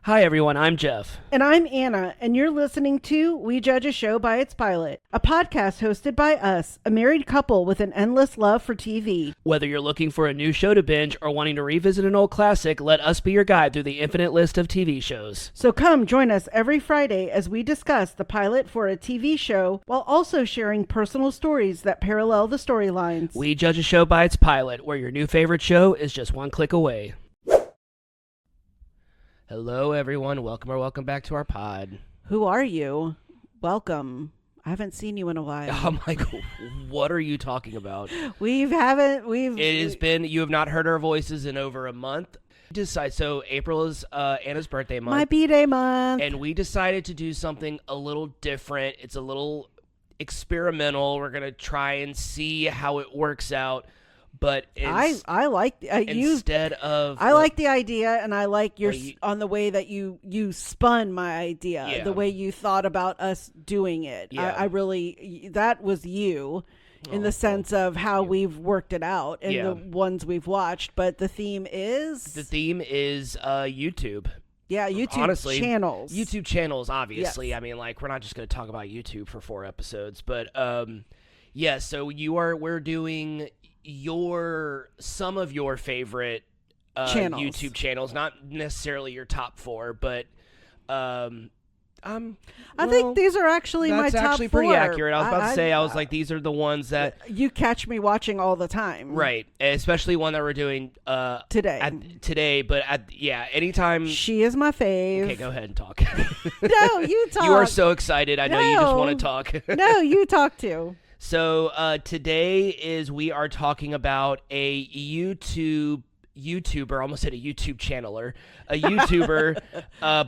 Hi everyone, I'm Jeff. And I'm Anna, and you're listening to We Judge a Show by Its Pilot, a podcast hosted by us, a married couple with an endless love for TV. Whether you're looking for a new show to binge or wanting to revisit an old classic, let us be your guide through the infinite list of TV shows. So come join us every Friday as we discuss the pilot for a TV show while also sharing personal stories that parallel the storylines. We Judge a Show by Its Pilot, where your new favorite show is just one click away. Hello everyone, welcome back to our pod. Who are you? Welcome. I haven't seen you in a while. I'm like, what are you talking about? It has been, you have not heard our voices in over a month. So April is Anna's birthday month. My B-Day month. And we decided to do something a little different. It's a little experimental. We're going to try and see how it works out. But I like I like the idea, and I like on the way that you spun my idea, the way you thought about us doing it. Yeah. I really, that was you in the sense of how we've worked it out and the ones we've watched. But the theme is YouTube. Yeah, Honestly, channels. YouTube channels, obviously. Yes. I mean, like, we're not just going to talk about YouTube for 4 episodes, but so we're doing some of your favorite channels. YouTube channels, not necessarily your top 4, but I think these are actually my top 4. That's actually pretty accurate. I was about to say, I was like, these are the ones that you catch me watching all the time, right? Especially one that we're doing today. But anytime. She is my fave. Okay, go ahead and talk. No, you talk. You are so excited. I know you just want to talk. No, you talk too. So today we are talking about a YouTuber, I almost said a YouTube channeler, a YouTuber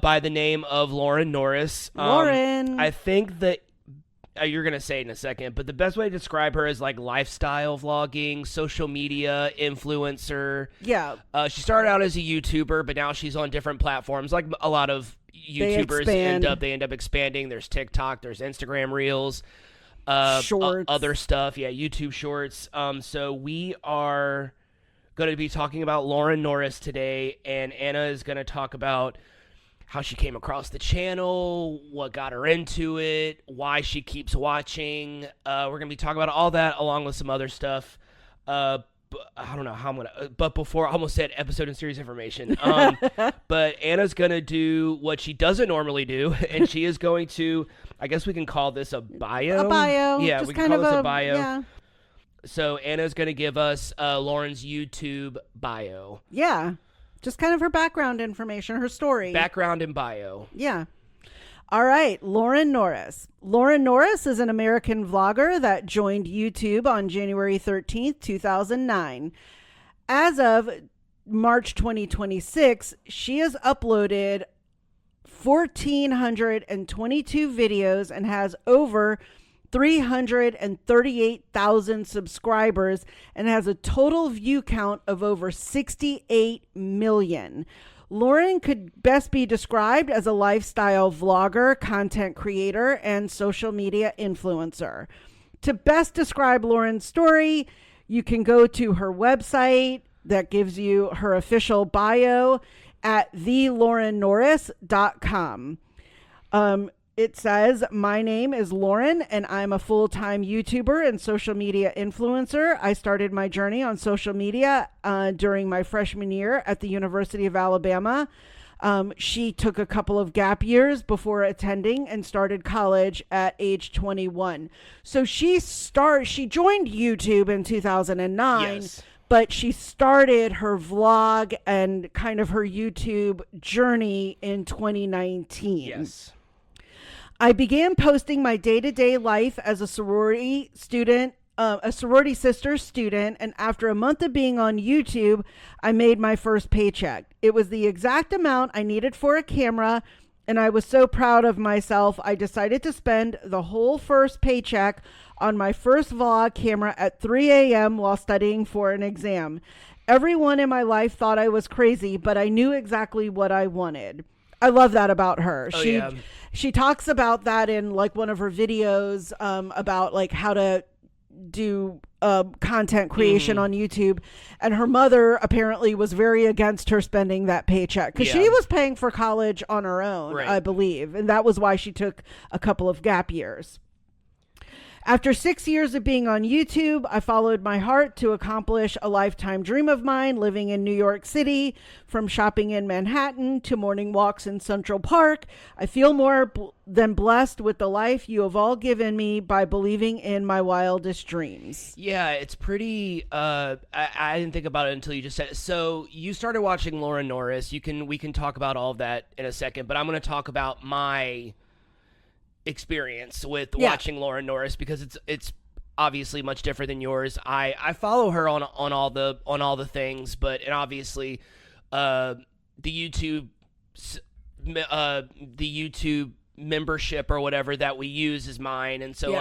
by the name of Norris. Lauren. I think that you're going to say it in a second, but the best way to describe her is like lifestyle vlogging, social media influencer. Yeah. She started out as a YouTuber, but now she's on different platforms, like a lot of YouTubers end up expanding. There's TikTok, there's Instagram Reels. Shorts, other stuff, YouTube Shorts. So we are going to be talking about Norris today, and Anna is going to talk about how she came across the channel, what got her into it, why she keeps watching. We're going to be talking about all that along with some other stuff. I don't know how I'm going to, but before I almost said episode and series information. But Anna's going to do what she doesn't normally do, and she is going to, I guess we can call this a bio. A bio. Yeah, just we can call this a bio. Yeah. So Anna's going to give us Lauren's YouTube bio. Yeah. Just kind of her background information, her story. Background and bio. Yeah. All right, Lauren Norris. Lauren Norris is an American vlogger that joined YouTube on January 13th, 2009. As of March 2026, she has uploaded 1,422 videos and has over 338,000 subscribers and has a total view count of over 68 million. Lauren could best be described as a lifestyle vlogger, content creator, and social media influencer. To best describe Lauren's story, you can go to her website that gives you her official bio at thelaurennorris.com. It says, my name is Lauren, and I'm a full-time YouTuber and social media influencer. I started my journey on social media during my freshman year at the University of Alabama. She took a couple of gap years before attending and started college at age 21. So she joined YouTube in 2009. Yes. But she started her vlog and kind of her YouTube journey in 2019. Yes. I began posting my day-to-day life as a sorority student, a sorority sister student, and after a month of being on YouTube, I made my first paycheck. It was the exact amount I needed for a camera, and I was so proud of myself, I decided to spend the whole first paycheck on my first vlog camera at 3 a.m. while studying for an exam. Everyone in my life thought I was crazy, but I knew exactly what I wanted. I love that about her. She talks about that in like one of her videos about like how to do content creation on YouTube, and her mother apparently was very against her spending that paycheck because she was paying for college on her own, I believe, and that was why she took a couple of gap years. After 6 years of being on YouTube, I followed my heart to accomplish a lifetime dream of mine, living in New York City. From shopping in Manhattan to morning walks in Central Park, I feel more than blessed with the life you have all given me by believing in my wildest dreams. Yeah, it's pretty. I didn't think about it until you just said it. So you started watching Lauren Norris. We can talk about all of that in a second, but I'm going to talk about my experience with watching Lauren Norris because it's obviously much different than yours. I follow her on all the things, and obviously the YouTube membership or whatever that we use is mine, and so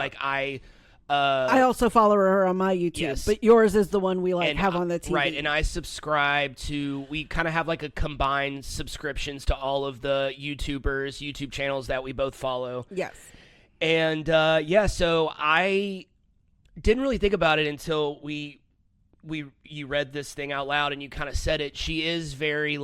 I also follow her on my YouTube, but yours is the one we have on the TV. Right, and I subscribe to, we kind of have like a combined subscriptions to all of the YouTube channels that we both follow. Yes. And so I didn't really think about it until you read this thing out loud and you kind of said it. She is very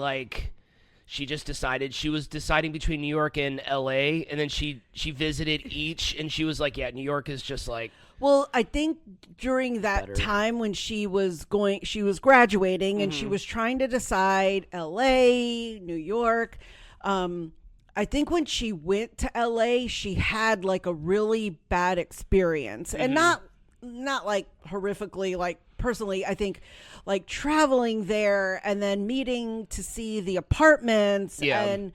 she was deciding between New York and LA, and then she visited each, and she was like, yeah, New York is just like. Well, I think during that time when she was graduating and she was trying to decide LA, New York. I think when she went to LA, she had like a really bad experience, and not like horrifically, like personally, I think like traveling there and then meeting to see the apartments and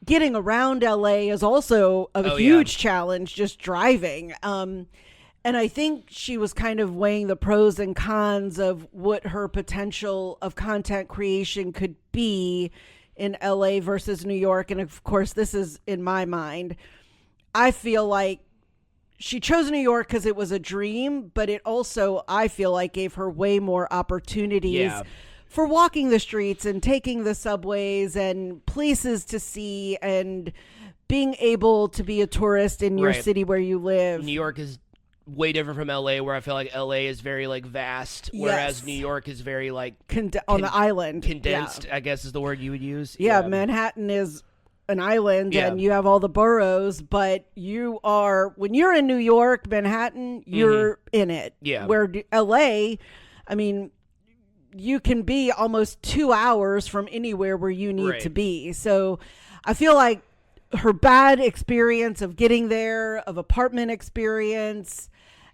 getting around LA is also a huge challenge, just driving. And I think she was kind of weighing the pros and cons of what her potential of content creation could be in LA versus New York. And of course, this is in my mind. I feel like she chose New York because it was a dream, but it also, I feel like, gave her way more opportunities for walking the streets and taking the subways and places to see and being able to be a tourist in your city where you live. New York is way different from LA, where I feel like LA is very like vast, whereas New York is very like on the island. Condensed, I guess is the word you would use. Yeah, Manhattan is an island and you have all the boroughs, but when you're in New York, Manhattan, you're in it. Yeah. Where LA, I mean, you can be almost 2 hours from anywhere where you need to be. So I feel like her bad experience of getting there, of apartment experience,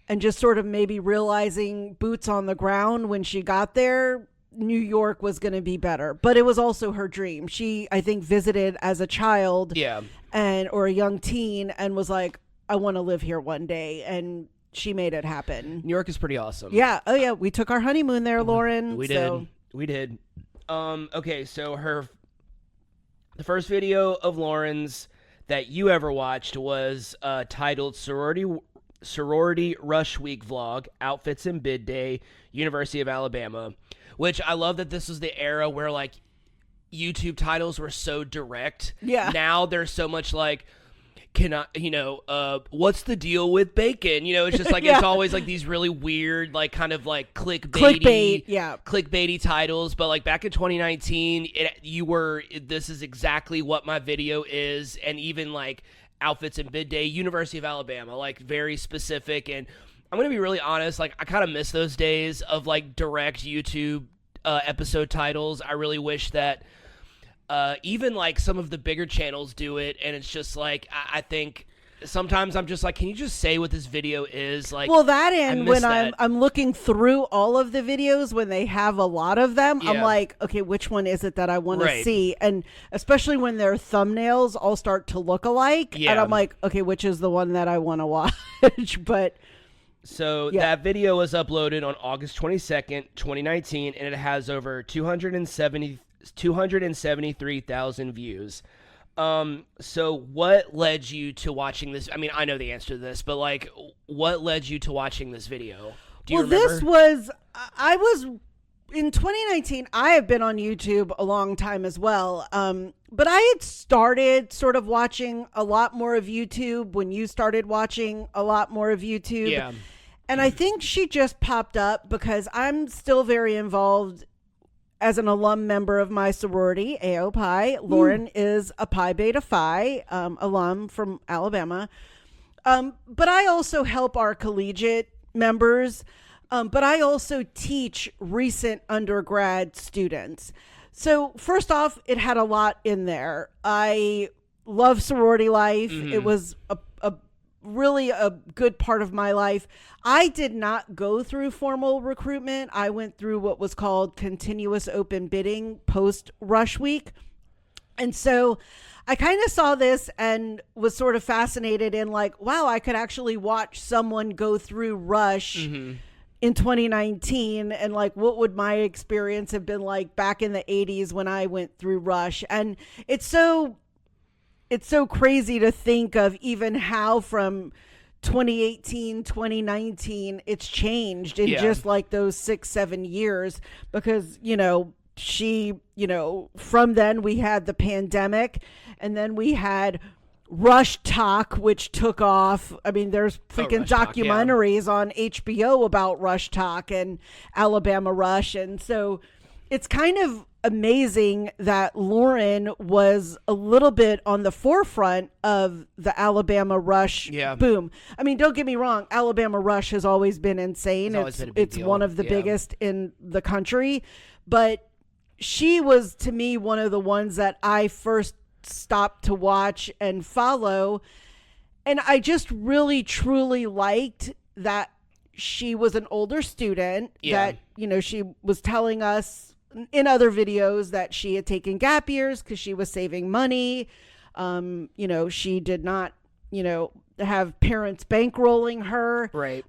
and just sort of maybe realizing boots on the ground when she got there, New York was going to be better. But it was also her dream. She, I think, visited as a child or a young teen and was like, I want to live here one day. And she made it happen. New York is pretty awesome. Yeah. Oh, yeah. We took our honeymoon there, Lauren. We did. Okay, so the first video of Lauren's that you ever watched was titled Sorority Rush Week Vlog, Outfits and Bid Day, University of Alabama, which I love that this was the era where like YouTube titles were so direct. Yeah. Now there's so much like, what's the deal with bacon? It's just like, it's always like these really weird, like kind of like clickbaity titles. But like back in 2019, this is exactly what my video is. And even like Outfits and Bid Day, University of Alabama, like very specific. And I'm going to be really honest, like I kind of miss those days of like direct YouTube episode titles. I really wish that even like some of the bigger channels do it, and it's just like I think sometimes I'm just like, can you just say what this video is? Like, well, when I'm looking through all of the videos when they have a lot of them, I'm like, okay, which one is it that I want to see? And especially when their thumbnails all start to look alike, and I'm like, okay, which is the one that I want to watch? But so that video was uploaded on August 22nd, 2019, and it has over 273,000 views. So what led you to watching this? I mean, I know the answer to this, but like, what led you to watching this video? Do you remember? I was in 2019. I have been on YouTube a long time as well. But I had started sort of watching a lot more of YouTube when you started watching a lot more of YouTube. Yeah. And I think she just popped up because I'm still very involved as an alum member of my sorority, AO Pi. Lauren is a Pi Beta Phi alum from Alabama. But I also help our collegiate members. But I also teach recent undergrad students. So first off, it had a lot in there. I love sorority life. It was really a good part of my life. I did not go through formal recruitment. I went through what was called continuous open bidding post Rush Week. And so I kind of saw this and was sort of fascinated in like, wow, I could actually watch someone go through Rush in 2019, and like, what would my experience have been like back in the 80s when I went through Rush? And it's so crazy to think of even how from 2018, 2019, it's changed in just like those 6-7 years, because, from then we had the pandemic, and then we had Rush Talk, which took off. I mean, there's freaking documentaries on HBO about Rush Talk and Alabama Rush. And so it's kind of amazing that Lauren was a little bit on the forefront of the Alabama Rush boom. I mean, don't get me wrong, Alabama Rush has always been insane. It's one of the biggest in the country, but she was, to me, one of the ones that I first stopped to watch and follow. And I just really truly liked that she was an older student, that, she was telling us in other videos that she had taken gap years because she was saving money. She did not, have parents bankrolling her. Right.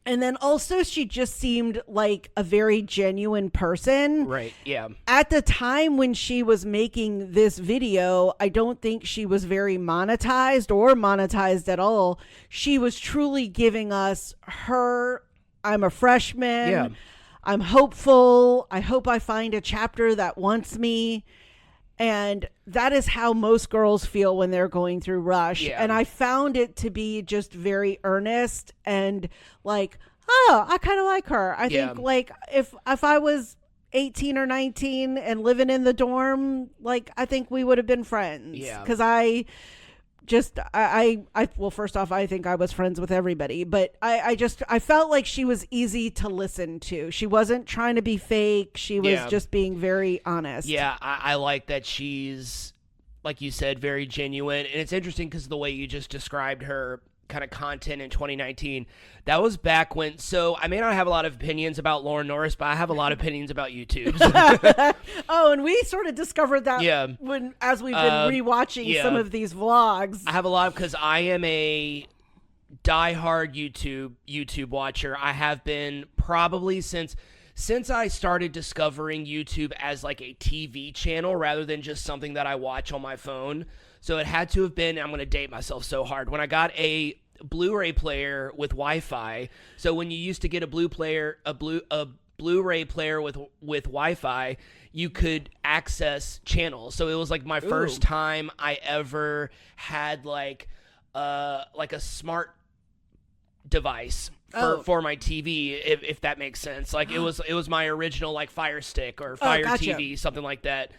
And then also she just seemed like a very genuine person. Right. Yeah. At the time when she was making this video, I don't think she was very monetized or monetized at all. She was truly giving us her, I'm a freshman. Yeah. I'm hopeful. I hope I find a chapter that wants me. And that is how most girls feel when they're going through Rush. Yeah. And I found it to be just very earnest and like, oh, I kind of like her. I think like if I was 18 or 19 and living in the dorm, like I think we would have been friends. Yeah. Because I well, first off, I think I was friends with everybody, but I felt like she was easy to listen to. She wasn't trying to be fake. She was just being very honest. Yeah, I like that she's, like you said, very genuine. And it's interesting because the way you just described her kind of content in 2019, that was back when, so I may not have a lot of opinions about Lauren Norris, but I have a lot of opinions about YouTube. Oh, and we sort of discovered that as we've been rewatching some of these vlogs. I have a lot because I am a diehard YouTube watcher. I have been probably since I started discovering YouTube as like a TV channel rather than just something that I watch on my phone. So it had to have been, I'm going to date myself so hard, when I got a Blu-ray player with Wi-Fi. So when you used to get a Blu-ray player with Wi-Fi, you could access channels. So it was like my first time I ever had like a smart device for my TV, if that makes sense. Like it was my original like Fire Stick or Fire TV, something like that.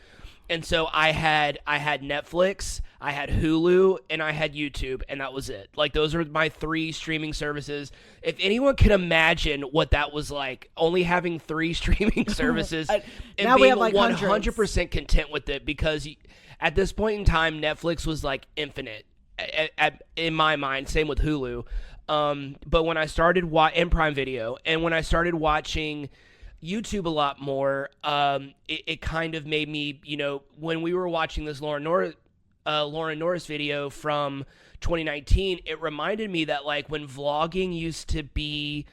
And so I had Netflix, I had Hulu, and I had YouTube, and that was it. Like, those are my 3 streaming services. If anyone can imagine what that was like, only having 3 streaming services and being like 100% content with it, because at this point in time, Netflix was like infinite in my mind. Same with Hulu. But when I started in Prime Video, and when I started watching YouTube a lot more, it kind of made me, when we were watching this Lauren Norris video from 2019, it reminded me that like when vlogging used to be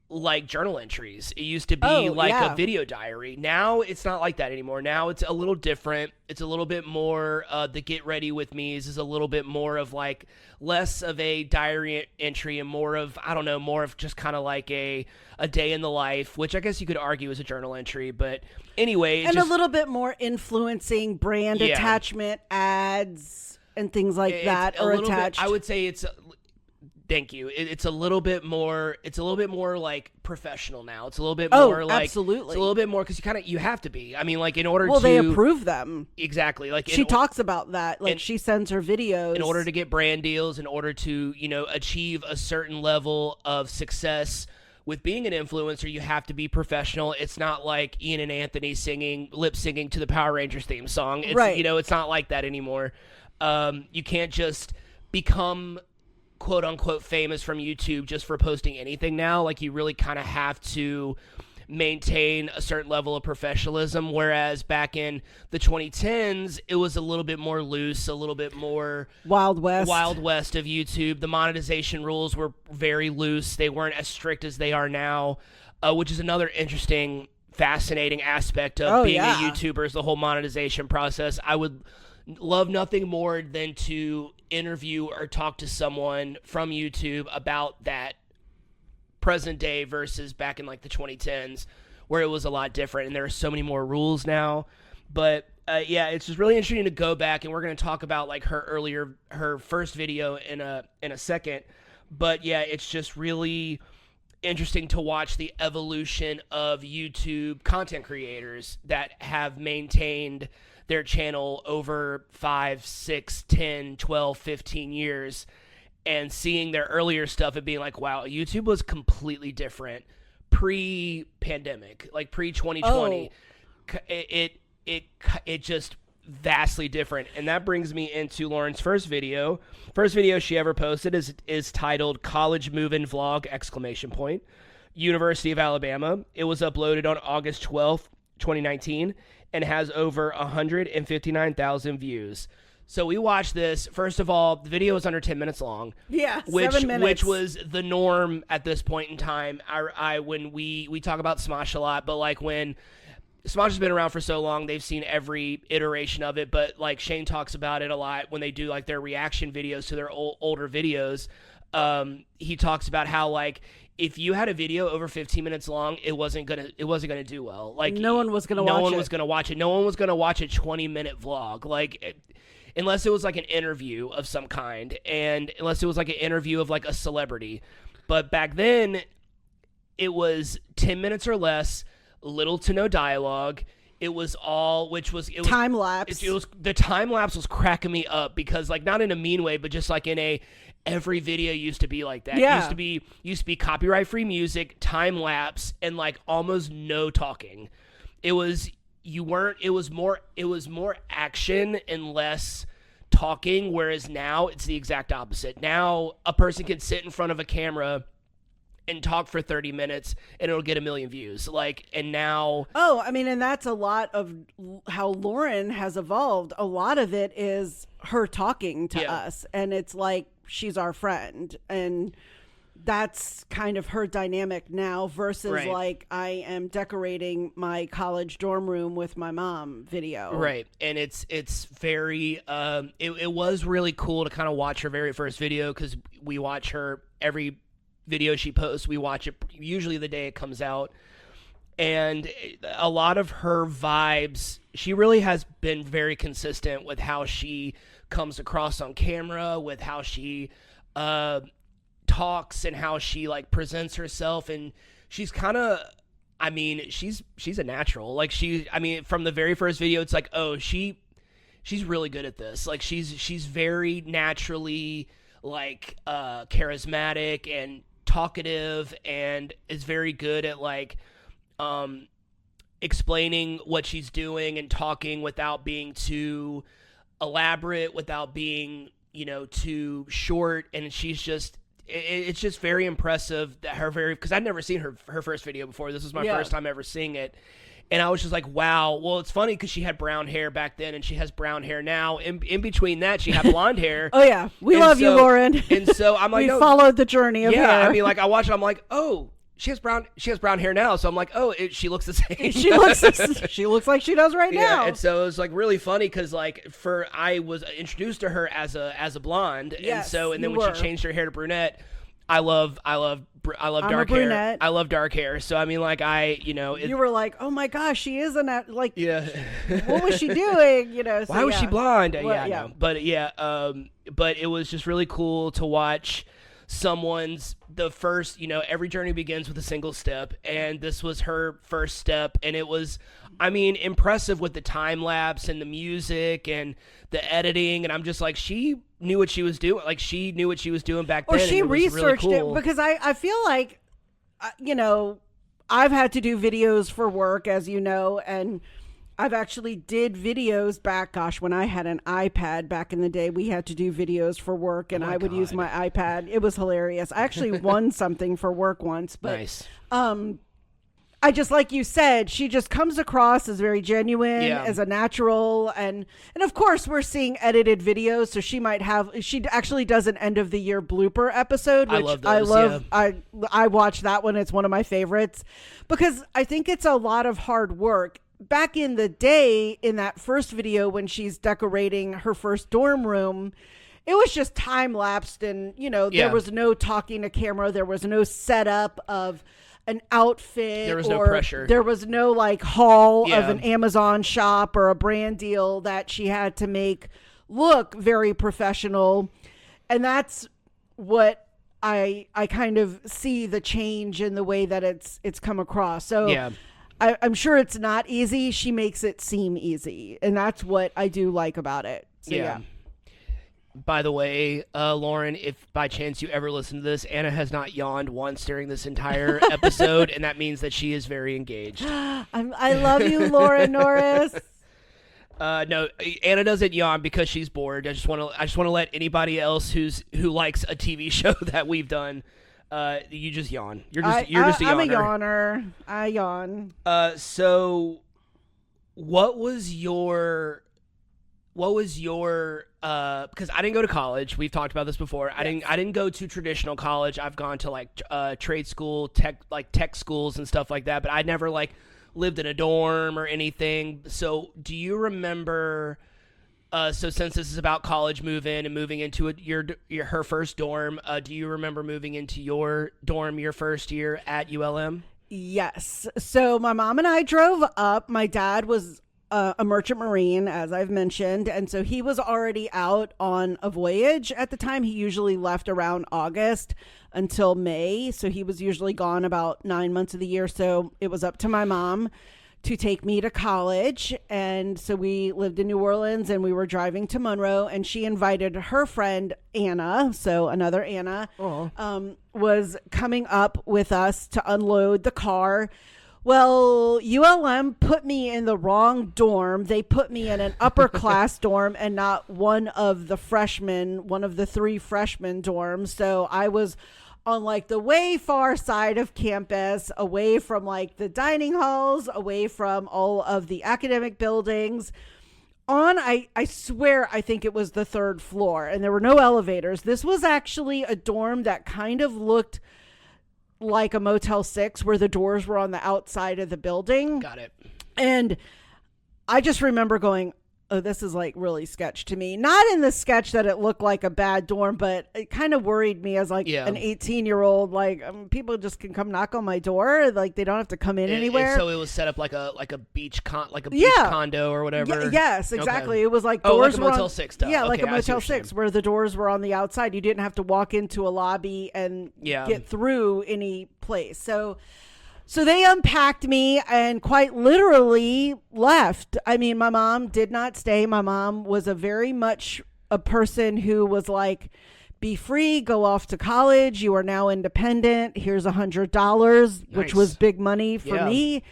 like journal entries, it used to be a video diary. Now it's not like that anymore. Now it's a little different. It's a little bit more, the get ready with me's is a little bit more of like less of a diary entry and more of, I don't know, more of just kind of like a day in the life, which I guess you could argue is a journal entry, but anyway. And a little bit more influencing brand attachment, ads and things like that are attached. I would say Thank you. It's a little bit more. It's a little bit more like professional now. It's a little bit more like absolutely. It's a little bit more because you have to be. I mean, like in order to they approve them exactly. Like she talks about that. Like she sends her videos in order to get brand deals, in order to achieve a certain level of success. With being an influencer, you have to be professional. It's not like Ian and Anthony lip singing to the Power Rangers theme song. It's, right. It's not like that anymore. You can't just become quote unquote famous from YouTube just for posting anything now. Like you really kind of have to maintain a certain level of professionalism, whereas back in the 2010s it was a little bit more loose, a little bit more wild west of YouTube. The monetization rules were very loose. They weren't as strict as they are now, which is another interesting, fascinating aspect of being a YouTuber, is the whole monetization process. I would love nothing more than to interview or talk to someone from YouTube about that present day versus back in like the 2010s where it was a lot different and there are so many more rules now. But it's just really interesting to go back, and we're going to talk about like her first video in a second. But yeah, it's just really interesting to watch the evolution of YouTube content creators that have maintained their channel over 5, 6, 10, 12, 15 years, and seeing their earlier stuff and being like, wow, YouTube was completely different pre-pandemic, like pre-2020. It just vastly different. And that brings me into Lauren's first video. First video she ever posted is titled College Move-In Vlog, ! University of Alabama. It was uploaded on August 12th, 2019, and has over 159,000 views. So we watched this. First of all, the video is under 10 minutes long. Yeah, 7 minutes. Which was the norm at this point in time. When we talk about Smosh a lot, but like when Smosh has been around for so long, they've seen every iteration of it. But like Shane talks about it a lot when they do like their reaction videos to their older videos. He talks about how like if you had a video over 15 minutes long, it wasn't gonna do well. Like no one was gonna watch it. No one was gonna watch it. No one was gonna watch a 20-minute vlog. Like unless it was like an interview of some kind, and unless it was like an interview of like a celebrity. But back then, it was 10 minutes or less, little to no dialogue. It was time lapse. The time lapse was cracking me up because like not in a mean way, but just like in a every video used to be like that. Yeah. Used to be copyright free music, time lapse, and like almost no talking. It was more action and less talking, whereas now it's the exact opposite. Now a person can sit in front of a camera and talk for 30 minutes and it'll get 1 million views. And that's a lot of how Lauren has evolved. A lot of it is her talking to us, and it's like she's our friend, and that's kind of her dynamic now versus like I am decorating my college dorm room with my mom video. Right. And it's very, it was really cool to kind of watch her very first video, because we watch her every video she posts. We watch it usually the day it comes out. And a lot of her vibes, she really has been very consistent with how she comes across on camera, with how she, talks and how she like presents herself. And she's kind of, she's a natural. Like from the very first video, it's like, oh, she's really good at this. Like she's very naturally like charismatic and talkative, and is very good at like explaining what she's doing and talking without being too elaborate, without being too short. And it's just very impressive that because I'd never seen her first video before. This was my first time ever seeing it. And I was just like, wow. Well, it's funny because she had brown hair back then and she has brown hair now. In between that, she had blonde hair. Oh, yeah. We love you, Lauren. And so I'm like, we followed the journey of hair. Yeah, I watch it. I'm like, oh, she has brown hair now. So I'm like, oh, she looks the same. She looks like she does right now. And so it was like really funny because I was introduced to her as a blonde. Yes, and then when she changed her hair to brunette, I love dark hair. I love dark hair. So you were like, oh my gosh, she is what was she doing? Why was she blonde? No. But it was just really cool to watch someone's the first, every journey begins with a single step, and this was her first step, and it was, impressive with the time lapse and the music and the editing, and I'm just like, she knew what she was doing. Like, she knew what she was doing back then. Or she researched really cool. it, because I feel like, I've had to do videos for work, as you know, and I've actually did videos back, when I had an iPad back in the day. We had to do videos for work, and I would use my iPad. It was hilarious. I actually won something for work once. But, nice. I just, like you said, she just comes across as very genuine, as a natural, and of course we're seeing edited videos, so she actually does an end of the year blooper episode, which I love. I watch that one. It's one of my favorites, because I think it's a lot of hard work. Back in the day, in that first video when she's decorating her first dorm room, it was just time lapsed, and there was no talking to camera, there was no setup of an outfit, there was no pressure, there was no like haul of an Amazon shop or a brand deal that she had to make look very professional. And that's what I kind of see the change in the way that it's come across. So I'm sure it's not easy. She makes it seem easy, and that's what I do like about it. So, yeah. By the way, Lauren, if by chance you ever listen to this, Anna has not yawned once during this entire episode, and that means that she is very engaged. I love you, Lauren Norris. No, Anna doesn't yawn because she's bored. I just want to let anybody else who likes a TV show that we've done. You just yawn. You're just a yawner. I'm a yawner. I yawn. So, what was your because I didn't go to college. We've talked about this before. Yes. I didn't go to traditional college. I've gone to like trade school, tech schools and stuff like that, but I never like lived in a dorm or anything. So do you remember, so since this is about college move-in and moving into her first dorm, do you remember moving into your dorm your first year at ULM? Yes. So my mom and I drove up. My dad was a merchant marine, as I've mentioned, and so he was already out on a voyage at the time. He usually left around August until May, so he was usually gone about 9 months of the year. So it was up to my mom to take me to college, and so we lived in New Orleans, and we were driving to Monroe, and she invited her friend Anna, so another Anna, was coming up with us to unload the car. Well, ULM put me in the wrong dorm. They put me in an upper class dorm and not one of the 3 freshman dorms. So I was on like the way far side of campus, away from like the dining halls, away from all of the academic buildings. I swear, I think it was the 3rd floor, and there were no elevators. This was actually a dorm that kind of looked like a Motel 6, where the doors were on the outside of the building. Got it. And I just remember going, oh, this is like really sketch to me. Not in the sketch that it looked like a bad dorm, but it kind of worried me as like an 18-year-old. Like, people just can come knock on my door. Like, they don't have to come in anywhere. So it was set up like a beach condo or whatever. Yes, exactly. Okay. It was like doors like a Motel 6 stuff. Yeah, like a Motel 6 where the doors were on the outside. You didn't have to walk into a lobby and get through any place. So they unpacked me and quite literally left. I mean, my mom did not stay. My mom was a very much a person who was like, be free, go off to college. You are now independent. Here's $100, which was big money for me.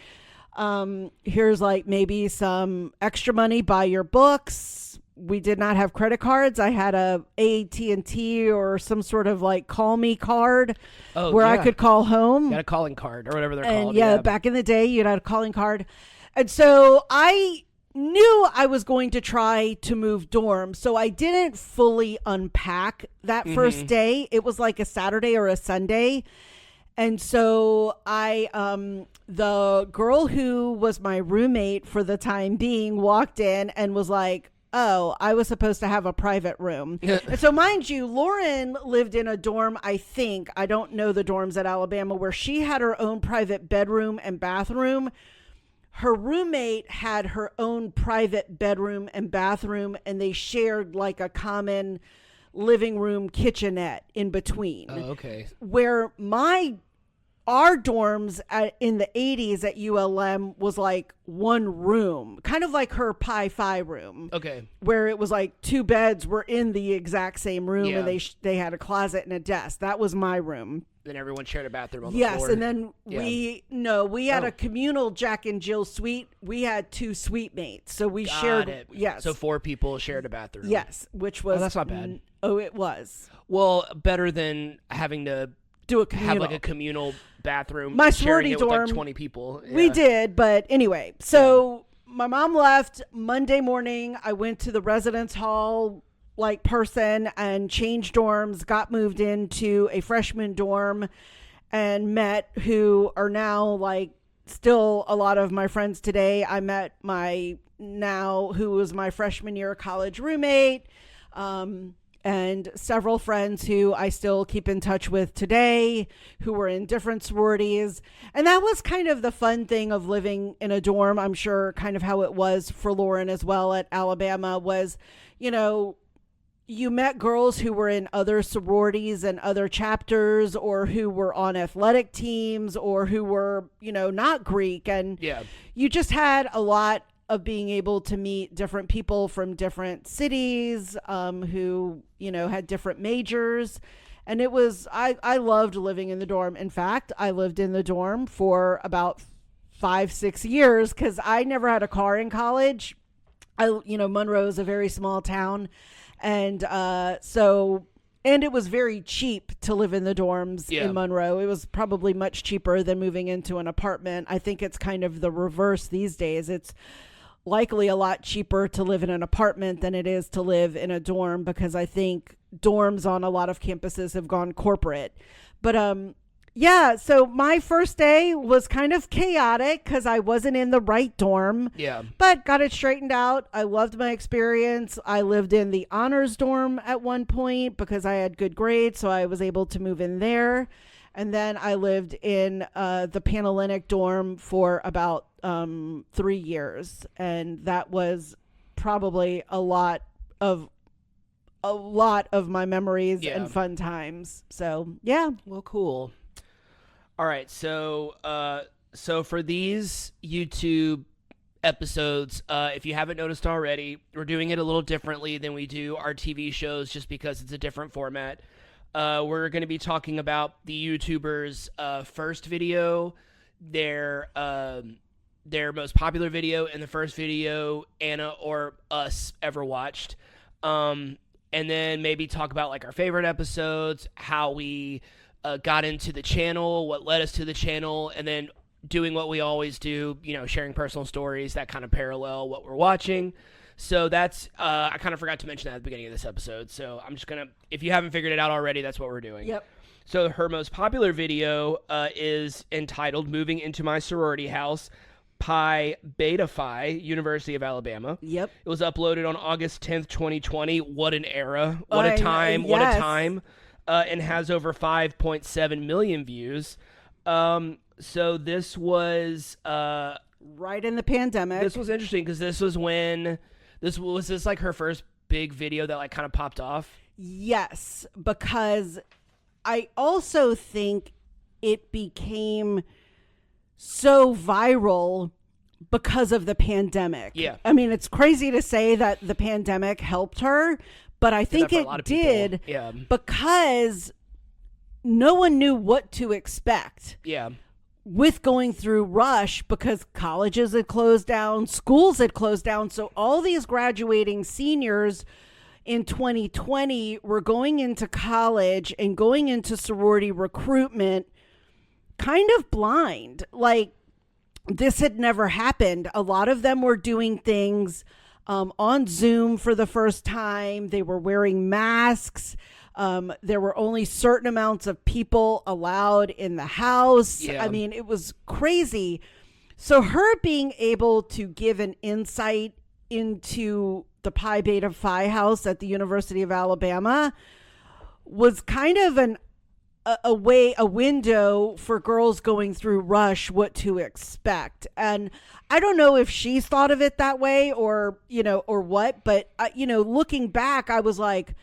Here's like maybe some extra money, buy your books. We did not have credit cards. I had a AT&T or some sort of like call me card where I could call home. You had a calling card or whatever they're called. Yeah, back in the day, you had a calling card. And so I knew I was going to try to move dorms. So I didn't fully unpack that first day. It was like a Saturday or a Sunday. And so the girl who was my roommate for the time being walked in and was like, oh, I was supposed to have a private room. And so mind you, Lauren lived in a dorm, I don't know the dorms at Alabama, where she had her own private bedroom and bathroom. Her roommate had her own private bedroom and bathroom, and they shared like a common living room kitchenette in between. Oh, okay. Where our dorms in the 80s at ULM was like one room, kind of like her Pi Phi room. Okay. Where it was like two beds were in the exact same room, Yeah. and they had a closet and a desk. That was my room. Then everyone shared a bathroom on the Yes, floor. and then we had Oh. a communal Jack and Jill suite. We had two suite mates, so we Got shared. it. Yes, So 4 people shared a bathroom. yes, which was that's not bad. It was Well, better than having to do a communal. have like a communal bathroom. My sharing sorority it with dorm, like 20 people. We Yeah. did, but anyway. So my mom left Monday morning. I went to the residence hall like person and changed dorms. Got moved into a freshman dorm, and met who are now like still a lot of my friends today. I met who was my freshman year college roommate, and several friends who I still keep in touch with today who were in different sororities. And that was kind of the fun thing of living in a dorm. I'm sure kind of how it was for Lauren as well at Alabama was, you met girls who were in other sororities and other chapters, or who were on athletic teams, or who were, not Greek. And you just had a lot of being able to meet different people from different cities, who, had different majors. And it was, I loved living in the dorm. In fact, I lived in the dorm for about 5-6 years because I never had a car in college. Monroe is a very small town. And and it was very cheap to live in the dorms in Monroe. It was probably much cheaper than moving into an apartment. I think it's kind of the reverse these days. It's likely a lot cheaper to live in an apartment than it is to live in a dorm, because I think dorms on a lot of campuses have gone corporate. But so my first day was kind of chaotic because I wasn't in the right dorm. Yeah. But got it straightened out. I loved my experience. I lived in the honors dorm at one point because I had good grades, so I was able to move in there. And then I lived in the Panhellenic dorm for about 3 years, and that was probably a lot of my memories and fun times. So yeah. Well, cool. All right, so for these YouTube episodes, if you haven't noticed already, we're doing it a little differently than we do our TV shows, just because it's a different format. We're going to be talking about the YouTubers' first video, their most popular video, and the first video Anna or us ever watched. And then maybe talk about like our favorite episodes, how we got into the channel, what led us to the channel, and then doing what we always do, sharing personal stories that kind of parallel what we're watching. So that's, I kind of forgot to mention that at the beginning of this episode. So I'm just going to, if you haven't figured it out already, that's what we're doing. Yep. So her most popular video is entitled Moving Into My Sorority House, Pi Beta Phi, University of Alabama. Yep. It was uploaded on August 10th, 2020. What an era. What a time. What a time. And has over 5.7 million views. So this was... right in the pandemic. This was interesting because this was when... Was this like her first big video that like kind of popped off? Yes, because I also think it became so viral because of the pandemic. Yeah. I mean, it's crazy to say that the pandemic helped her, but I think it did because no one knew what to expect. Yeah. With going through rush, because colleges had closed down, schools had closed down. So all these graduating seniors in 2020 were going into college and going into sorority recruitment kind of blind. Like, this had never happened. A lot of them were doing things on Zoom for the first time. They were wearing masks. There were only certain amounts of people allowed in the house. Yeah. I mean, it was crazy. So her being able to give an insight into the Pi Beta Phi house at the University of Alabama was kind of a window for girls going through rush what to expect. And I don't know if she's thought of it that way or what, but looking back, I was like,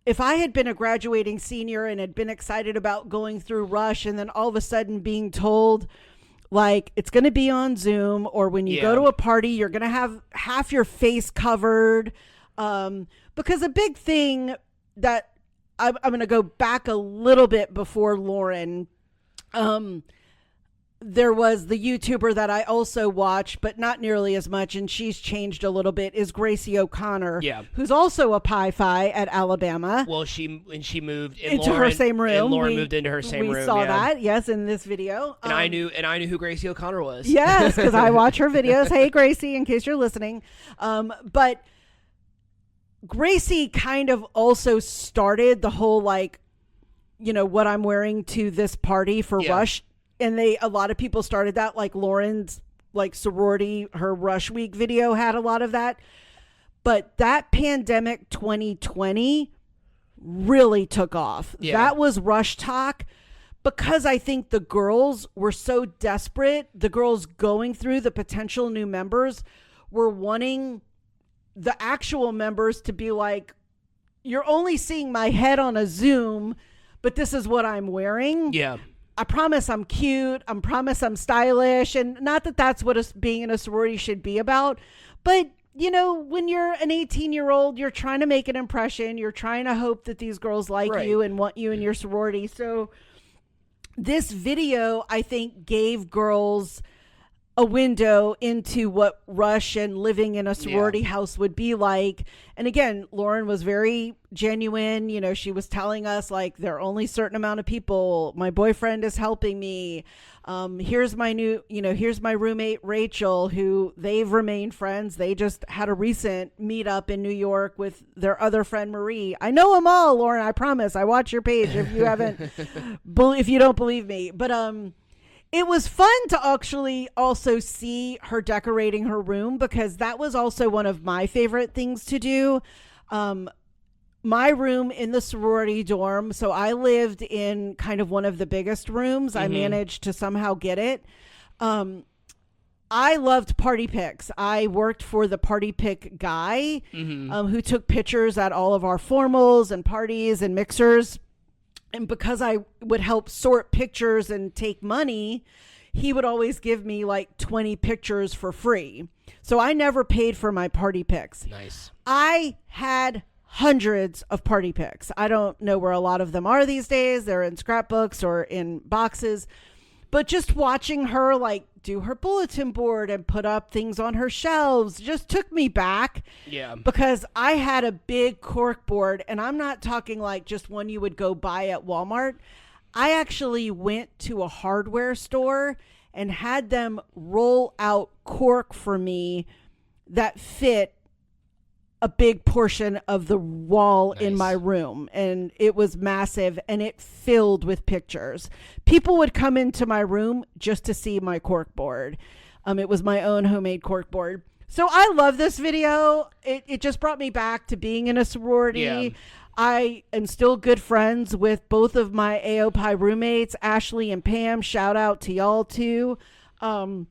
if I had been a graduating senior and had been excited about going through Rush and then all of a sudden being told, like, it's going to be on Zoom, or when you go to a party, you're going to have half your face covered. Because a big thing that I'm going to go back a little bit before Lauren. There was the YouTuber that I also watch, but not nearly as much, and she's changed a little bit, is Gracie O'Connor, who's also a Pi Phi at Alabama. Well, she moved into her same room. And Lauren moved into her same room. We saw that, yes, in this video. And I knew who Gracie O'Connor was. Yes, because I watch her videos. Hey, Gracie, in case you're listening. But Gracie kind of also started the whole, like, you know, what I'm wearing to this party for Rush. And a lot of people started that, like Lauren's, like, sorority, her Rush Week video had a lot of that. But that pandemic 2020 really took off. Yeah. That was Rush talk, because I think the girls were so desperate. The girls going through, the potential new members were wanting the actual members to be like, you're only seeing my head on a Zoom, but this is what I'm wearing. Yeah. I promise I'm cute. I promise I'm stylish. And not that that's what being in a sorority should be about. But, you know, when you're an 18-year-old, you're trying to make an impression. You're trying to hope that these girls like you and want you in your sorority. So this video, I think, gave girls a window into what Rush and living in a sorority house would be like. And again, Lauren was very genuine. You know, she was telling us, like, there are only a certain amount of people. My boyfriend is helping me. Here's my roommate, Rachel, who they've remained friends. They just had a recent meetup in New York with their other friend, Marie. I know them all, Lauren. I promise. I watch your page if you haven't, if you don't believe me. But, it was fun to actually also see her decorating her room, because that was also one of my favorite things to do. My room in the sorority dorm, so I lived in kind of one of the biggest rooms. I managed to somehow get it. I loved party pics. I worked for the party pic guy who took pictures at all of our formals and parties and mixers. And because I would help sort pictures and take money, he would always give me like 20 pictures for free. So I never paid for my party pics. Nice. I had hundreds of party pics. I don't know where a lot of them are these days. They're in scrapbooks or in boxes. But just watching her, like, do her bulletin board and put up things on her shelves just took me back. Yeah. Because I had a big cork board, and I'm not talking like just one you would go buy at Walmart. I actually went to a hardware store and had them roll out cork for me that fit a big portion of the wall in my room, and it was massive, and it filled with pictures. People would come into my room just to see my cork board. It was my own homemade cork board. So I love this video. It just brought me back to being in a sorority. Yeah. I am still good friends with both of my AOPI roommates, Ashley and Pam. Shout out to y'all too. And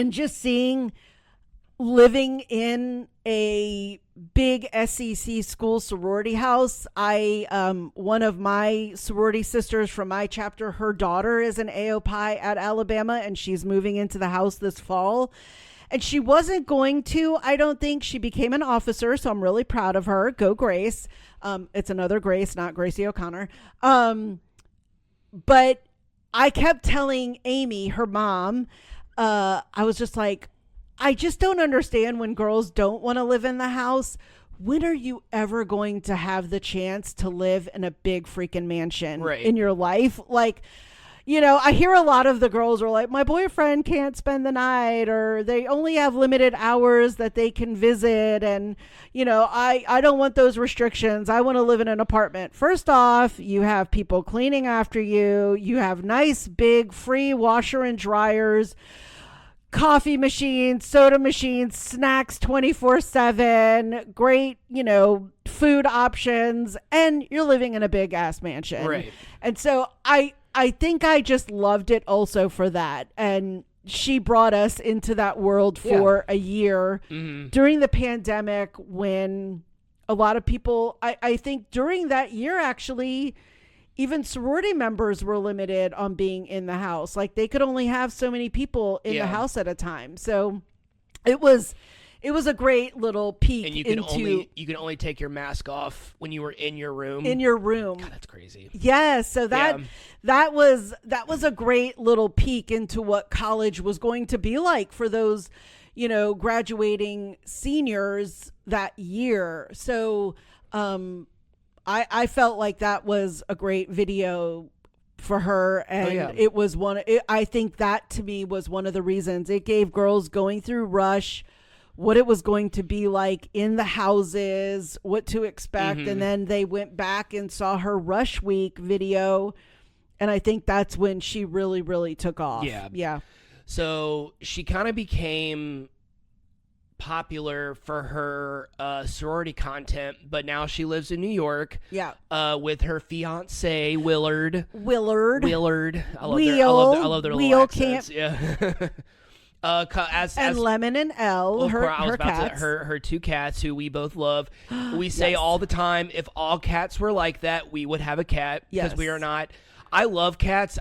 just seeing living in a big SEC school sorority house. One of my sorority sisters from my chapter, her daughter is an AOPI at Alabama, and she's moving into the house this fall. And she wasn't going to, I don't think. She became an officer, so I'm really proud of her. Go Grace. It's another Grace, not Gracie O'Connor. But I kept telling Amy, her mom, I was just like, I just don't understand when girls don't want to live in the house. When are you ever going to have the chance to live in a big freaking mansion in your life? Like, you know, I hear a lot of the girls are like, my boyfriend can't spend the night, or they only have limited hours that they can visit. And, you know, I don't want those restrictions. I want to live in an apartment. First off, you have people cleaning after you. You have nice, big, free washer and dryers, coffee machines, soda machines, snacks 24/7, great, you know, food options, and you're living in a big ass mansion. Right. And so I think I just loved it also for that. And she brought us into that world for a year during the pandemic, when a lot of people, I think during that year, actually, even sorority members were limited on being in the house. Like they could only have so many people in the house at a time. So it was a great little peek and you can only take your mask off when you were in your room. In your room. God, that's crazy. Yes, so that was a great little peek into what college was going to be like for those, graduating seniors that year. So I felt like that was a great video for her, and it was I think that to me was one of the reasons it gave girls going through Rush what it was going to be like in the houses, what to expect. And then they went back and saw her Rush Week video. And I think that's when she really, really took off. Yeah. So she kind of became popular for her sorority content, but now she lives in New York. With her fiance Willard. I love their little accents. Yeah. As Lemon and Elle, her cats. Her two cats who we both love. We say all the time, if all cats were like that, we would have a cat, because we are not. I love cats.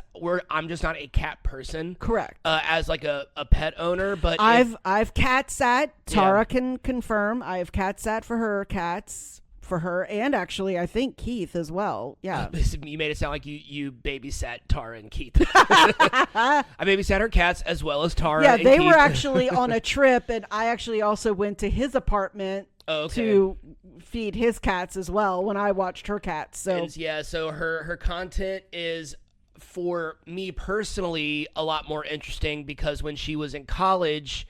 I'm just not a cat person. Correct. As like a pet owner, but I've cat sat. Tara can confirm. I have cat sat for her cats. For her, and actually I think Keith as well. Yeah. You made it sound like you babysat Tara and Keith. I babysat her cats as well as Tara and Keith. Yeah, they were actually on a trip, and I actually also went to his apartment to feed his cats as well when I watched her cats. So so her content is, for me personally, a lot more interesting, because when she was in college,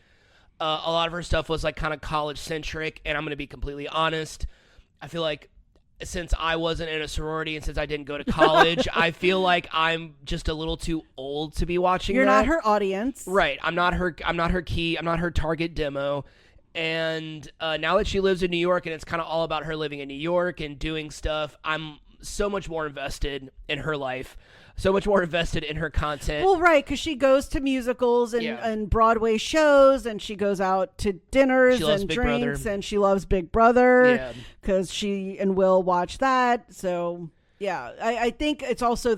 a lot of her stuff was like kind of college centric, and I'm going to be completely honest, I feel like since I wasn't in a sorority and since I didn't go to college, I feel like I'm just a little too old to be watching. You're not her audience. Right. I'm not her key. I'm not her target demo. And now that she lives in New York and it's kind of all about her living in New York and doing stuff, I'm so much more invested in her life, so much more invested in her content. Well, right, because she goes to musicals and Broadway shows, and she goes out to dinners and drinks, and she loves Big Brother because she and Will watch that. So, yeah, I think it's also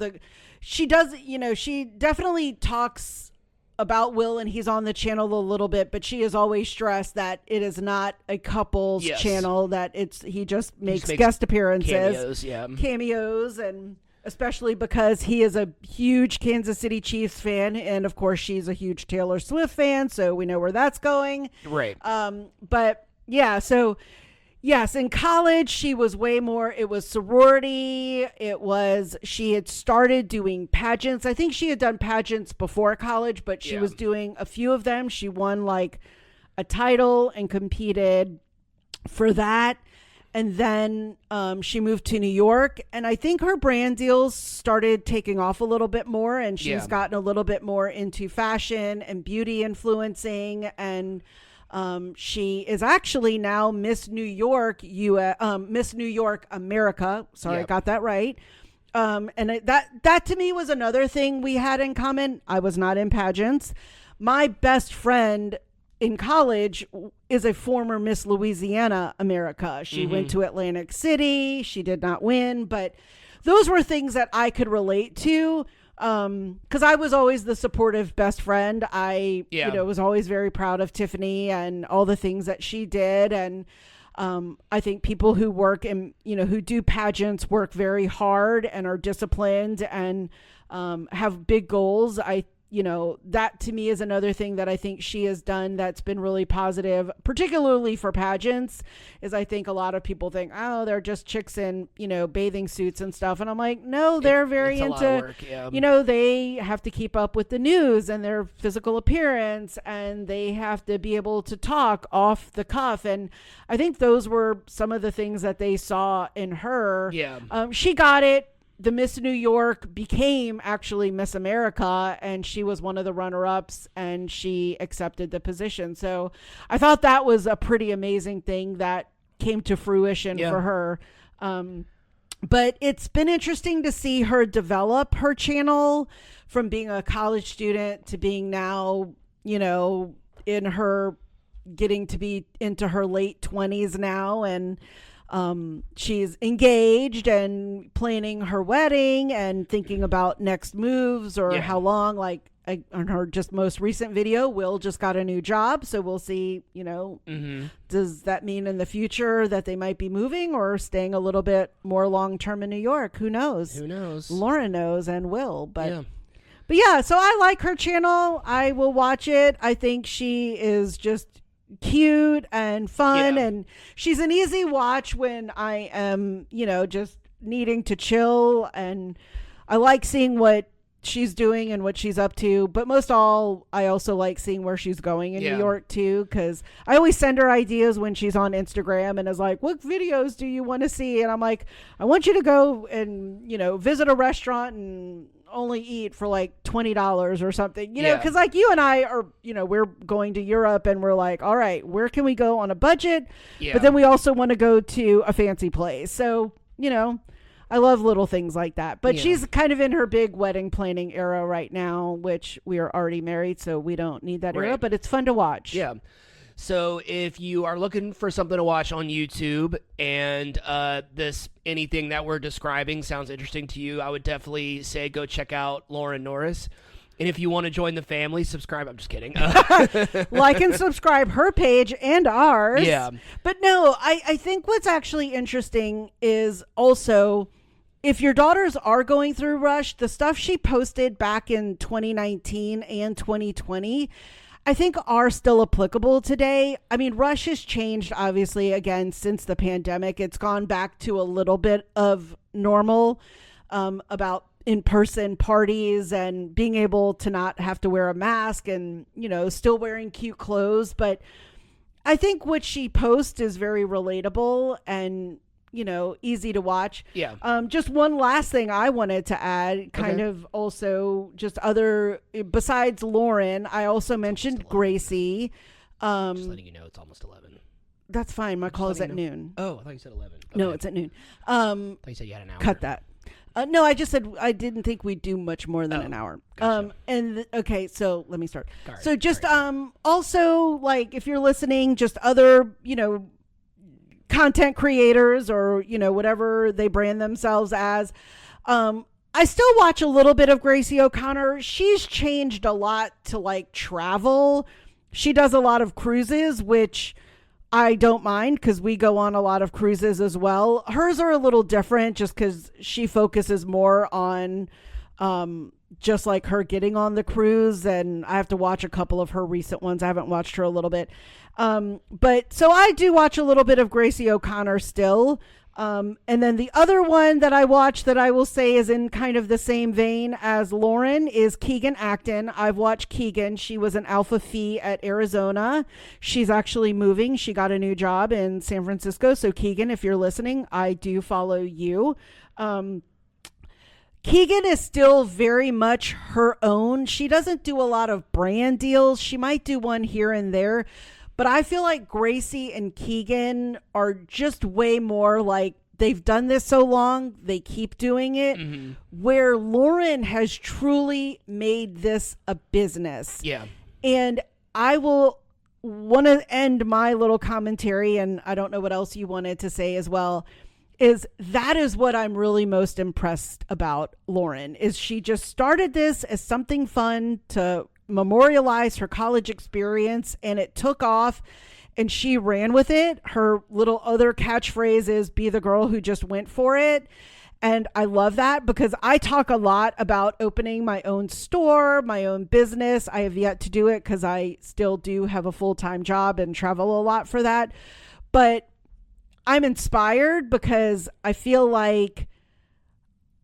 she definitely talks about Will, and he's on the channel a little bit, but she has always stressed that it is not a couples channel, that he just makes guest appearances, cameos, and especially because he is a huge Kansas City Chiefs fan, and of course she's a huge Taylor Swift fan, so we know where that's going. Right. But yeah, so yes, in college, she was way more, it was sorority. She had started doing pageants. I think she had done pageants before college, but she was doing a few of them. She won like a title and competed for that. And then she moved to New York, and I think her brand deals started taking off a little bit more, and she's gotten a little bit more into fashion and beauty influencing, and she is actually now Miss New York, Miss New York America. Sorry, I got that right. And that to me was another thing we had in common. I was not in pageants. My best friend in college is a former Miss Louisiana America. She went to Atlantic City. She did not win, but those were things that I could relate to. Cause I was always the supportive best friend. I, was always very proud of Tiffany and all the things that she did. And, I think people who work and, who do pageants work very hard and are disciplined and, have big goals. That to me is another thing that I think she has done that's been really positive, particularly for pageants, is I think a lot of people think, oh, they're just chicks in, bathing suits and stuff. And I'm like, no, they're very into, a lot of work, they have to keep up with the news and their physical appearance, and they have to be able to talk off the cuff. And I think those were some of the things that they saw in her. Yeah. She got it. The Miss New York became actually Miss America, and she was one of the runner-ups, and she accepted the position. So I thought that was a pretty amazing thing that came to fruition for her. But it's been interesting to see her develop her channel from being a college student to being now, in her getting to be into her late 20s now. And She's engaged and planning her wedding and thinking about next moves or how long. Like on her just most recent video, Will just got a new job, so we'll see. Does that mean in the future that they might be moving or staying a little bit more long term in New York? Who knows? Lauren knows and Will, but yeah. So I like her channel. I will watch it. I think she is just cute and fun, and she's an easy watch when I am, just needing to chill, and I like seeing what she's doing and what she's up to, but most all I also like seeing where she's going in New York too, because I always send her ideas when she's on Instagram and is like, what videos do you want to see? And I'm like, I want you to go and visit a restaurant and only eat for like $20 or something, because like you and I are, we're going to Europe and we're like, all right, where can we go on a budget? But then we also want to go to a fancy place. So, I love little things like that. But she's kind of in her big wedding planning era right now, which we are already married, so we don't need that era, but it's fun to watch. Yeah. So if you are looking for something to watch on YouTube and anything that we're describing sounds interesting to you, I would definitely say go check out Lauren Norris. And if you want to join the family, subscribe. I'm just kidding. Like and subscribe her page and ours. Yeah. But no, I think what's actually interesting is also if your daughters are going through Rush, the stuff she posted back in 2019 and 2020, I think are still applicable today. I mean, Rush has changed, obviously, again, since the pandemic. It's gone back to a little bit of normal about in-person parties and being able to not have to wear a mask and, still wearing cute clothes. But I think what she posts is very relatable and, easy to watch. Yeah. Just one last thing I wanted to add, kind of also just besides Lauren, I also mentioned Gracie. Just letting you know it's almost 11. That's fine. My call is at noon. Oh, I thought you said 11. Okay. No, it's at noon. I thought you said you had an hour. Cut that. No, I just said I didn't think we'd do much more than an hour. Gotcha. Okay, so let me start. Right, so just also, like, if you're listening, just other content creators or whatever they brand themselves as. I still watch a little bit of Gracie O'Connor. She's changed a lot to like travel. She does a lot of cruises, which I don't mind because we go on a lot of cruises as well. Hers are a little different just because she focuses more on just like her getting on the cruise, and I have to watch a couple of her recent ones. I haven't watched her a little bit. But so I do watch a little bit of Gracie O'Connor still. And then the other one that I watch that I will say is in kind of the same vein as Lauren is Keegan Acton. I've watched Keegan. She was an Alpha Phi at Arizona. She's actually moving. She got a new job in San Francisco. So Keegan, if you're listening, I do follow you. Keegan is still very much her own. She doesn't do a lot of brand deals. She might do one here and there. But I feel like Gracie and Keegan are just way more like they've done this so long, they keep doing it. Mm-hmm. Where Lauren has truly made this a business. Yeah. And I will want to end my little commentary, and I don't know what else you wanted to say as well, is that is what I'm really most impressed about Lauren, is she just started this as something fun to memorialize her college experience, and it took off and she ran with it. Her little other catchphrase is be the girl who just went for it. And I love that because I talk a lot about opening my own store, my own business. I have yet to do it because I still do have a full-time job and travel a lot for that. But I'm inspired because I feel like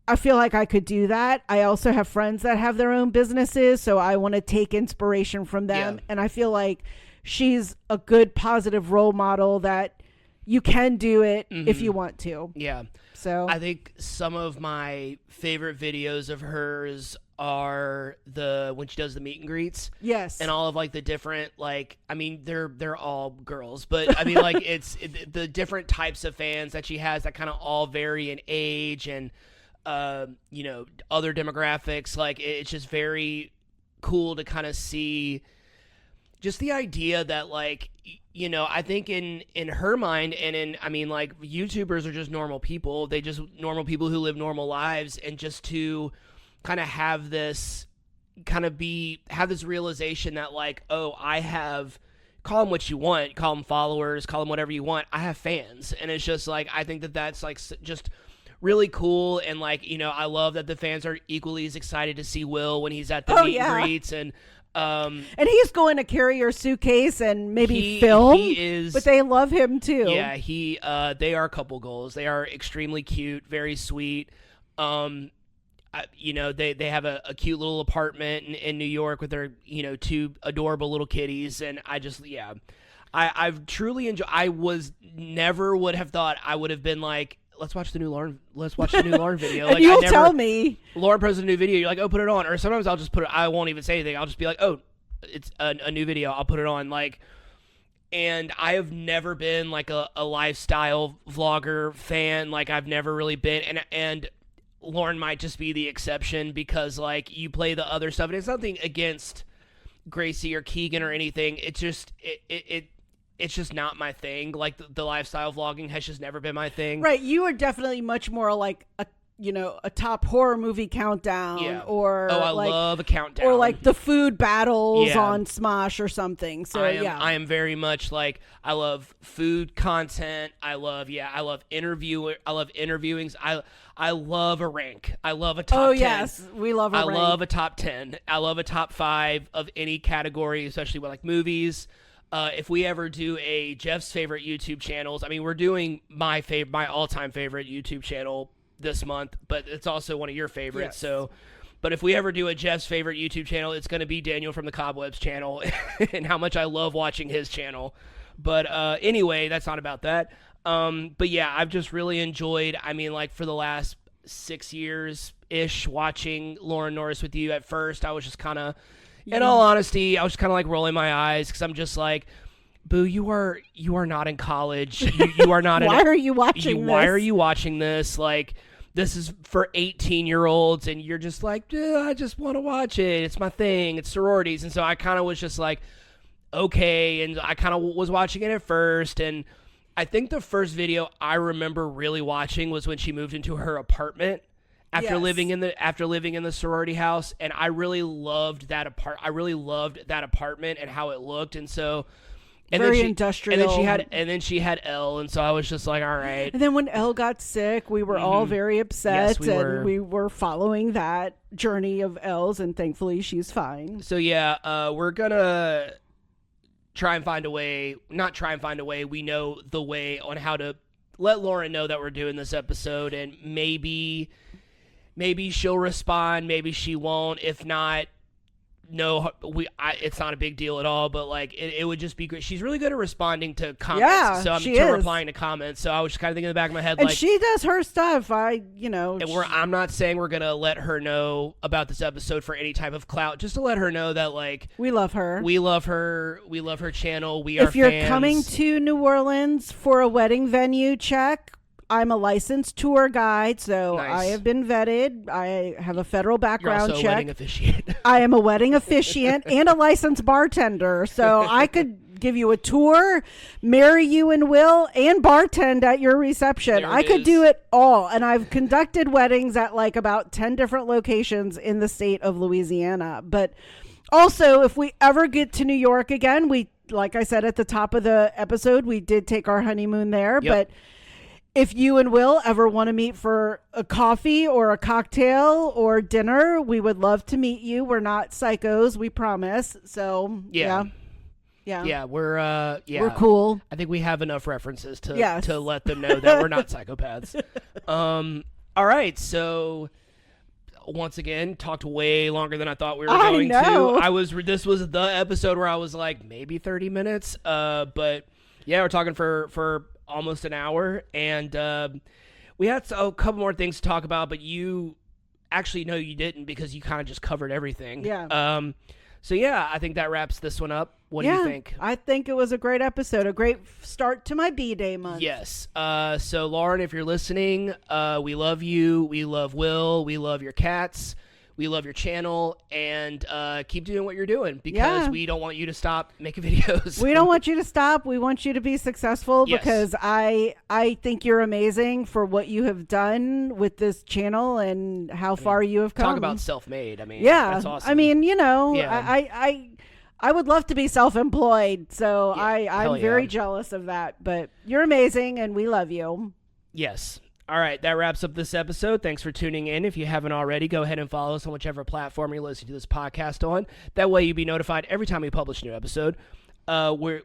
I could do that. I also have friends that have their own businesses, so I want to take inspiration from them. Yeah. And I feel like she's a good, positive role model that you can do it if you want to. Yeah. So I think some of my favorite videos of hers are when she does the meet and greets. Yes. And all of like the different, like, I mean, they're all girls, but I mean, like the different types of fans that she has that kind of all vary in age and other demographics. Like, it's just very cool to kind of see just the idea that like I think in her mind and I mean like YouTubers are just normal people. They just normal people who live normal lives, and just to kind of have this have this realization that like, oh, I have, call them what you want, call them followers, call them whatever you want, I have fans. And it's just like, I think that that's like just really cool. And like, I love that the fans are equally as excited to see Will when he's at the meet and greets. And he's going to carry your suitcase and maybe film. He is, but they love him too. Yeah, they are couple goals. They are extremely cute, very sweet. They have a cute little apartment in New York with their, two adorable little kitties. And I've truly enjoyed, never would have thought I would have been like, let's watch the new Lauren video. And like, you'll tell me. Lauren posted a new video. You're like, oh, put it on. Or sometimes I'll just I won't even say anything. I'll just be like, oh, it's a new video. I'll put it on. Like, and I have never been like a lifestyle vlogger fan. Like, I've never really been. And Lauren might just be the exception because like you play the other stuff, and it's nothing against Gracie or Keegan or anything. It's just it's just not my thing. Like the lifestyle vlogging has just never been my thing. Right. You are definitely much more like a top horror movie countdown, or I love a countdown, or like the food battles on Smosh or something. So I am very much like, I love food content. I love interviewing. I love a rank. I love a top 10. Oh yes, we love a rank. I love a top 10. I love a top 5 of any category, especially with like movies. If we ever do a Jeff's favorite YouTube channels, I mean, we're doing my all-time favorite YouTube channel this month, but it's also one of your favorites. Yes. So, but if we ever do a Jeff's favorite YouTube channel, it's going to be Daniel from the Cobwebs channel, and how much I love watching his channel. But anyway, that's not about that. But yeah, I've just really enjoyed, I mean, like for the last 6 years ish watching Lauren Norris with you. At first, I was just kind of, in all honesty, I was kind of like rolling my eyes because I'm just like, Boo, you are not in college. You are not. Why are you watching this? Why are you watching this? Like, this is for 18-year-olds, and you're just like, I just want to watch it. It's my thing. It's sororities. And so I kind of was just like, okay. And I kind of was watching it at first. And I think the first video I remember really watching was when she moved into her apartment after living in the sorority house. And I really loved that apartment and how it looked. And so, industrial. And then she had Elle, and so I was just like, all right. And then when Elle got sick, we were all very upset, we were following that journey of Elle's, and thankfully she's fine. So yeah, we're gonna try and find a way. Not try and find a way. We know the way on how to let Lauren know that we're doing this episode, and maybe she'll respond, maybe she won't. If not, no, it's not a big deal at all, but like it would just be great. She's really good at responding to comments. Yeah, so I'm replying to comments. So I was just kind of thinking in the back of my head, and like, she does her stuff. I'm not saying we're gonna let her know about this episode for any type of clout, just to let her know that like we love her. We love her channel. If you're coming to New Orleans for a wedding venue, check. I'm a licensed tour guide, so nice. I have been vetted. I have a federal background You're also check. A wedding officiant. I am a wedding officiant and a licensed bartender, so I could give you a tour, marry you and Will, and bartend at your reception. I could do it all, and I've conducted weddings at like about 10 different locations in the state of Louisiana. But also, if we ever get to New York again, like I said at the top of the episode, we did take our honeymoon there, but if you and Will ever want to meet for a coffee or a cocktail or dinner, we would love to meet you. We're not psychos, we promise. So, yeah. We're cool. I think we have enough references to let them know that we're not psychopaths. All right, so once again, talked way longer than I thought we were going to. This was the episode where I was like, maybe 30 minutes. But yeah, we're talking for almost an hour, and we had a couple more things to talk about, but you actually, no, you didn't, because you kind of just covered everything. So yeah, I think that wraps this one up. What do you think? I think it was a great episode, a great start to my B-Day month. Yes. So Lauren, if you're listening, we love you. We love Will. We love your cats. we love your channel, and keep doing what you're doing because we don't want you to stop making videos. We don't want you to stop. We want you to be successful because I think you're amazing for what you have done with this channel and how far you have come. Talk about self-made. I mean, that's awesome. I mean, I would love to be self-employed, so I'm very jealous of that. But you're amazing, and we love you. Yes. All right, that wraps up this episode. Thanks for tuning in. If you haven't already, go ahead and follow us on whichever platform you're listening to this podcast on. That way you'll be notified every time we publish a new episode. You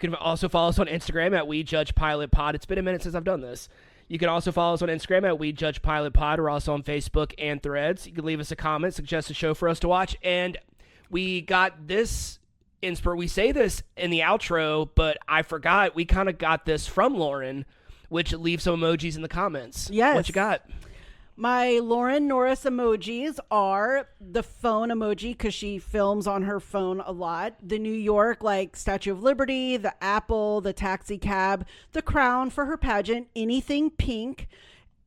can also follow us on Instagram at WeJudgePilotPod. It's been a minute since I've done this. You can also follow us on Instagram at WeJudgePilotPod. We're also on Facebook and Threads. You can leave us a comment, suggest a show for us to watch. And we got this we say this in the outro, but I forgot. We kind of got this from Lauren, which leave some emojis in the comments. Yes. What you got? My Lauren Norris emojis are the phone emoji because she films on her phone a lot. The New York, like Statue of Liberty, the apple, the taxi cab, the crown for her pageant, anything pink,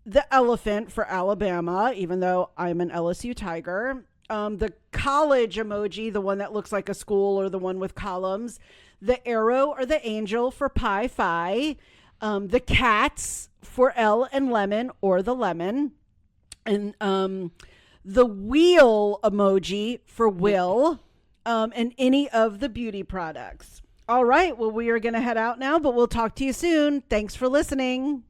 the elephant for Alabama, even though I'm an LSU Tiger, the college emoji, the one that looks like a school or the one with columns, the arrow or the angel for Pi Phi, the cats for L and lemon or the lemon, and the wheel emoji for Will, and any of the beauty products. All right, well, we are going to head out now, but we'll talk to you soon. Thanks for listening.